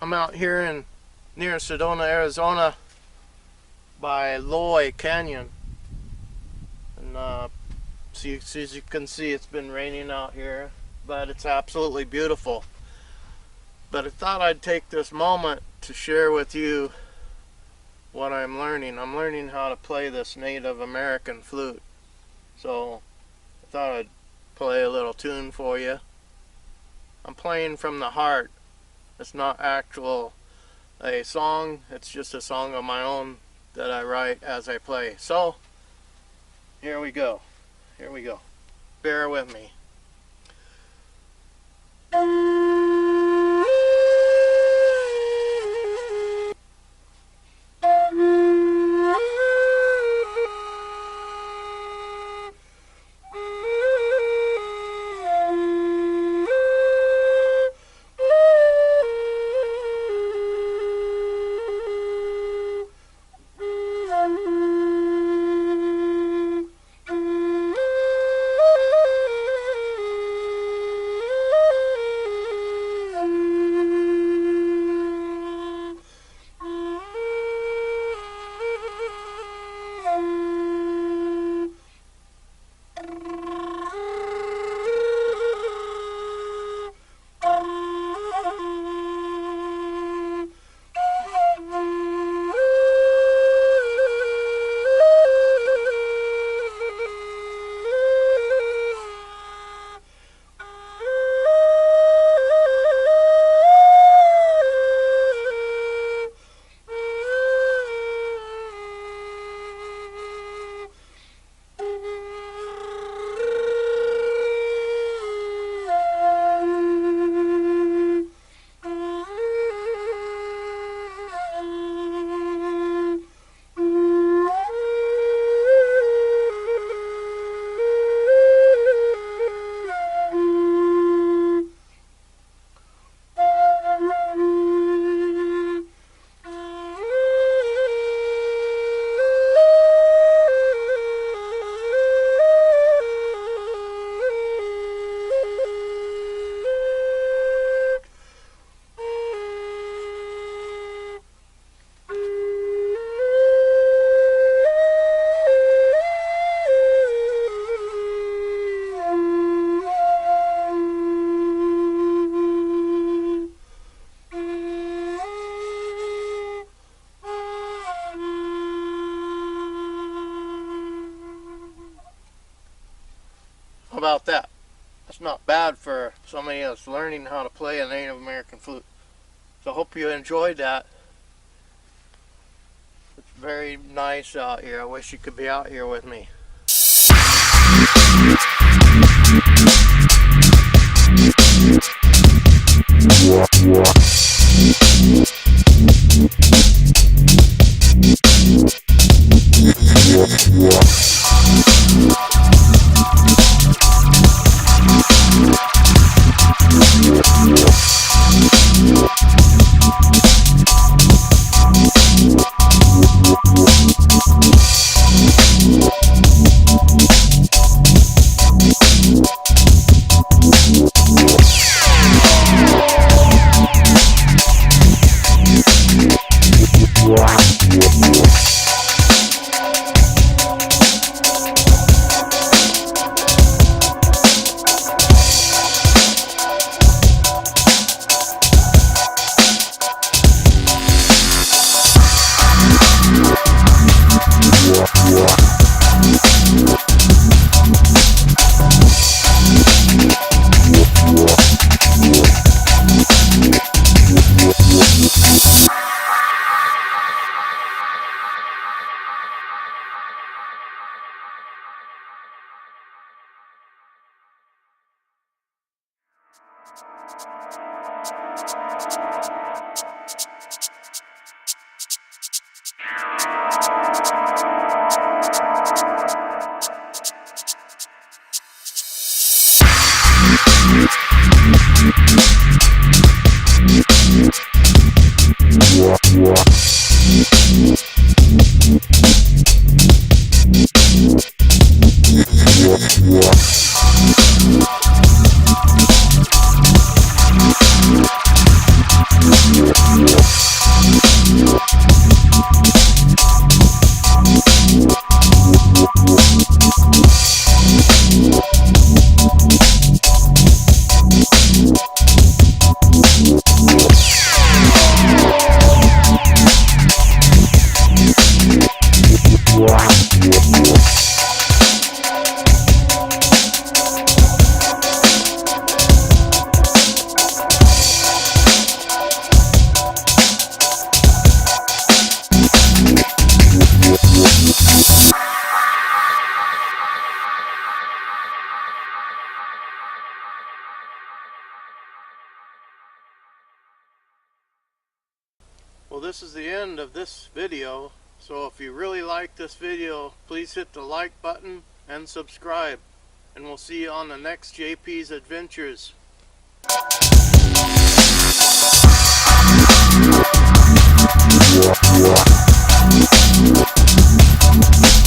I'm out here near Sedona, Arizona by Loy Canyon, and as you can see, it's been raining out here, but it's absolutely beautiful. But I thought I'd take this moment to share with you what I'm learning. I'm learning how to play this Native American flute, so I thought I'd play a little tune for you. I'm playing from the heart. It's not a song, it's just a song of my own that I write as I play. So, here we go. Bear with me. How about that? That's not bad for somebody that's learning how to play a Native American flute. So I hope you enjoyed that. It's very nice out here. I wish you could be out here with me. Well, this is the end of this video, so if you really like this video, please hit the like button and subscribe, and we'll see you on the next JP's Adventures. Yeah.